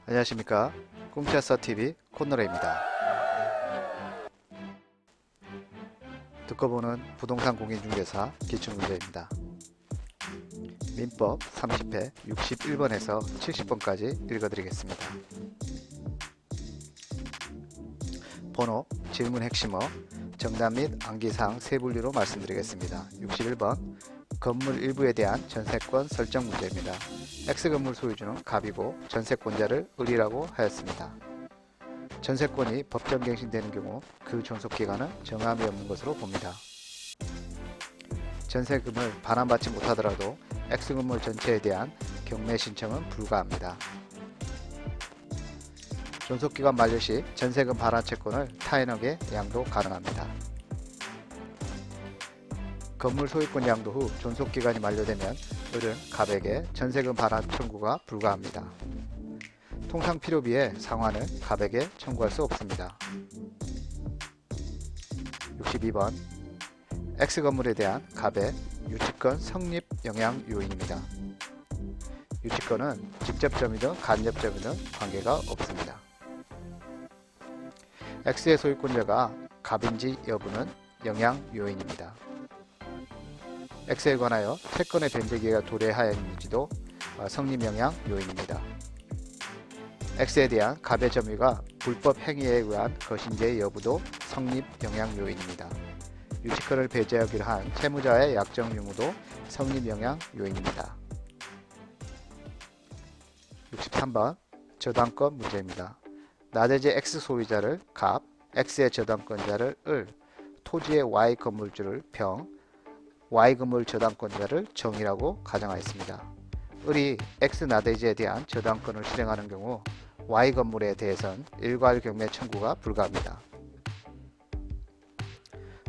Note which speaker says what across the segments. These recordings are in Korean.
Speaker 1: 안녕하십니까. 꿈캐스터TV 콘노래입니다. 듣고 보는 부동산 공인중개사 기출문제입니다. 민법 30회 61번에서 70번까지 읽어드리겠습니다. 번호, 질문 핵심어, 정답 및 암기사항 세 분류로 말씀드리겠습니다. 61번 건물 일부에 대한 전세권 설정 문제입니다. X건물 소유주는 갑이고 전세권자를 을이라고 하였습니다. 전세권이 법정 갱신되는 경우 그 존속기간은 정함이 없는 것으로 봅니다. 전세금을 반환받지 못하더라도 X건물 전체에 대한 경매 신청은 불가합니다. 존속기간 만료 시 전세금 반환 채권을 타인에게 양도 가능합니다. 건물 소유권 양도 후 존속기간이 만료되면 을은 갑에게 전세금 반환 청구가 불가합니다. 통상 필요비의 상환을 갑에게 청구할 수 없습니다. 62번 X건물에 대한 갑의 유치권 성립 영향 요인입니다. 유치권은 직접점이든 간접점이든 관계가 없습니다. X의 소유권자가 갑인지 여부는 영향 요인입니다. X에 관하여 채권의 변제기가 도래하였는지도 성립 영향 요인입니다. X에 대한 갑의 점유가 불법 행위에 의한 것인지의 여부도 성립 영향 요인입니다. 유치권을 배제하기로 한 채무자의 약정 유무도 성립 영향 요인입니다. 63번 저당권 문제입니다. 나대지 X 소유자를 갑, X의 저당권자를 을, 토지의 Y 건물주를 병, Y 건물 저당권자를 정이라고 가정하였습니다. 을이 X 나대지에 대한 저당권을 실행하는 경우 Y 건물에 대해선 일괄 경매 청구가 불가합니다.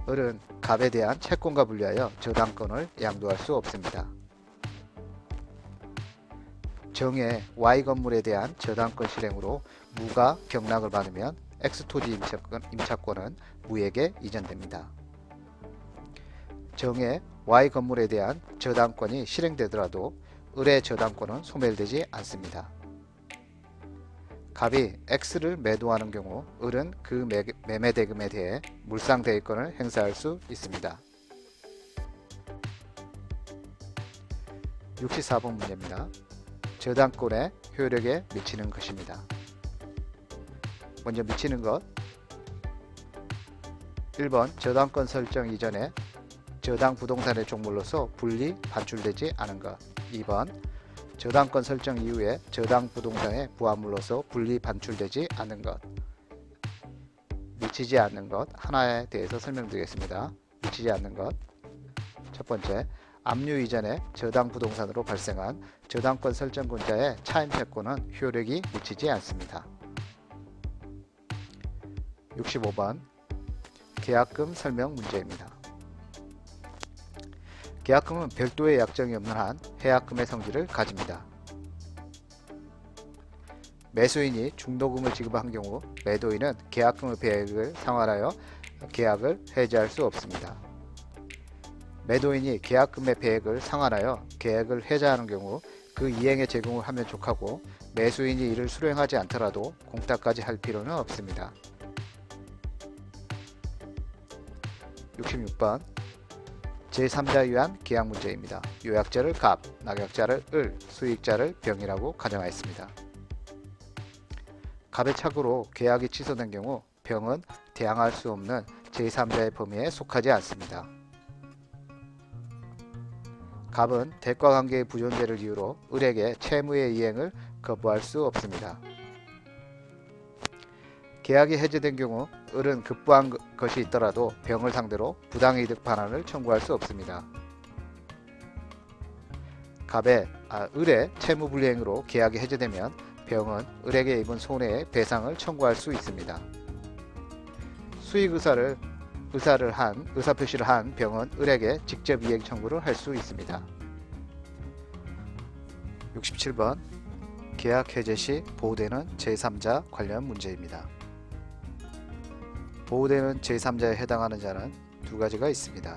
Speaker 1: 을은 갑에 대한 채권과 분리하여 저당권을 양도할 수 없습니다. 정의 Y 건물에 대한 저당권 실행으로 무가 경락을 받으면 X 토지 임차권은 무에게 이전됩니다. 정의 Y 건물에 대한 저당권이 실행되더라도 을의 저당권은 소멸되지 않습니다. 갑이 X를 매도하는 경우 을은 그 매매 대금에 대해 물상 대위권을 행사할 수 있습니다. 64번 문제입니다. 저당권의 효력에 미치는 것입니다. 먼저 미치는 것 1번 저당권 설정 이전에 저당 부동산의 종물로서 분리 반출되지 않은 것. 2번 저당권 설정 이후에 저당 부동산의 부합물로서 분리 반출되지 않은 것. 미치지 않는 것 하나에 대해서 설명드리겠습니다. 미치지 않는 것. 첫 번째, 압류 이전에 저당 부동산으로 발생한 저당권 설정권자의 차임채권은 효력이 미치지 않습니다. 65번 계약금 설명 문제입니다. 계약금은 별도의 약정이 없는 한 해약금의 성질을 가집니다. 매수인이 중도금을 지급한 경우 매도인은 계약금의 배액을 상환하여 계약을 해지할 수 없습니다. 매도인이 계약금의 배액을 상환하여 계약을 해지하는 경우 그 이행에 제공을 하면 족하고 매수인이 이를 수령하지 않더라도 공탁까지 할 필요는 없습니다. 66번 제3자에 의한 계약 문제입니다. 요약자를 갑, 낙약자를 을, 수익자를 병이라고 가정하였습니다. 갑의 착오로 계약이 취소된 경우 병은 대항할 수 없는 제3자의 범위에 속하지 않습니다. 갑은 대가관계의 부존재를 이유로 을에게 채무의 이행을 거부할 수 없습니다. 계약이 해지된 경우 을은 급부한 것이 있더라도 병을 상대로 부당이득 반환을 청구할 수 없습니다. 을의 채무불이행으로 계약이 해지되면 병은 을에게 입은 손해의 배상을 청구할 수 있습니다. 수익 의사표시를 한 병은 을에게 직접 이행 청구를 할 수 있습니다. 67번 계약 해제 시 보호되는 제3자 관련 문제입니다. 보호되는 제3자에 해당하는 자는 두 가지가 있습니다.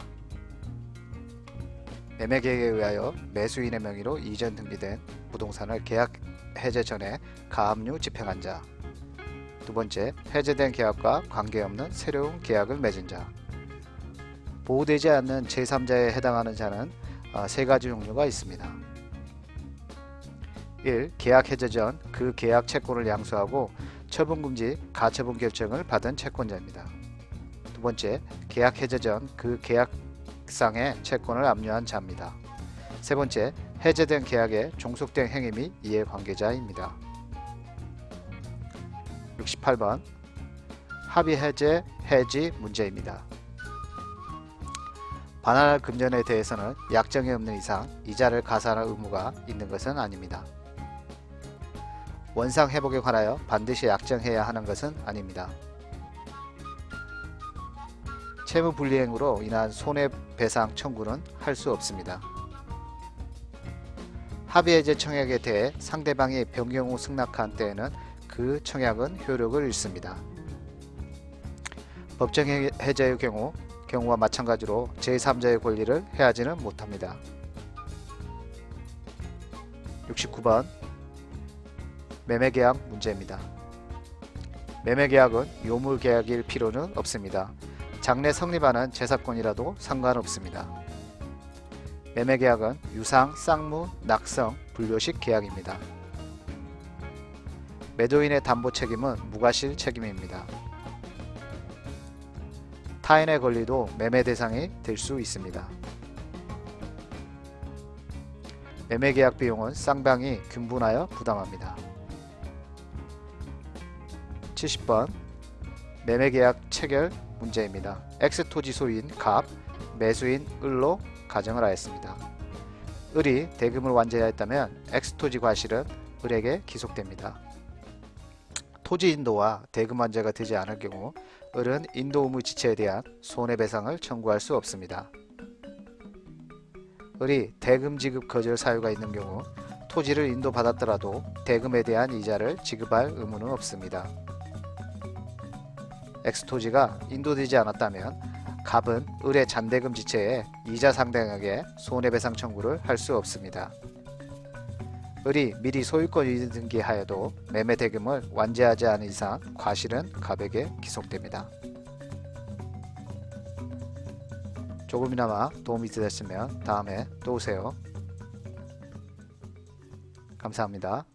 Speaker 1: 매매계획에 의하여 매수인의 명의로 이전 등기된 부동산을 계약 해제 전에 가압류 집행한 자. 두 번째, 해제된 계약과 관계없는 새로운 계약을 맺은 자. 보호되지 않는 제3자에 해당하는 자는 세 가지 종류가 있습니다. 1. 계약 해제 전 그 계약 채권을 양수하고 처분금지 가처분 결정을 받은 채권자입니다. 두 번째, 계약 해제 전 그 계약상의 채권을 압류한 자입니다. 세 번째, 해제된 계약에 종속된 행위 및 이해관계자입니다. 68번 합의 해제 해지 문제입니다. 반환할 금전에 대해서는 약정이 없는 이상 이자를 가산할 의무가 있는 것은 아닙니다. 원상 회복에 관하여 반드시 약정해야 하는 것은 아닙니다. 채무 불이행으로 인한 손해배상 청구는 할 수 없습니다. 합의해제 청약에 대해 상대방이 변경 후 승낙한 때에는 그 청약은 효력을 잃습니다. 법정 해제의 경우와 마찬가지로 제3자의 권리를 해하지는 못합니다. 69번 매매계약 문제입니다. 매매계약은 요물계약일 필요는 없습니다. 장래 성립하는 제사건이라도 상관없습니다. 매매계약은 유상, 쌍무, 낙성, 분료식 계약입니다. 매도인의 담보 책임은 무과실 책임입니다. 타인의 권리도 매매 대상이 될 수 있습니다. 매매계약 비용은 쌍방이 균분하여 부담합니다. 70번 매매계약 체결 문제입니다. X토지 소유인 갑, 매수인 을로 가정을 하였습니다. 을이 대금을 완제하였다면 X토지 과실은 을에게 기속됩니다. 토지 인도와 대금 완제가 되지 않을 경우 을은 인도 의무 지체에 대한 손해배상을 청구할 수 없습니다. 을이 대금 지급 거절 사유가 있는 경우 토지를 인도받았더라도 대금에 대한 이자를 지급할 의무는 없습니다. X토지가 인도되지 않았다면 갑은 을의 잔대금 지체에 이자 상당하게 손해배상 청구를 할 수 없습니다. 을이 미리 소유권 이등기하여도 매매 대금을 완제하지 않은 이상 과실은 갑에게 기속됩니다. 조금이나마 도움이 되셨으면 다음에 또 오세요. 감사합니다.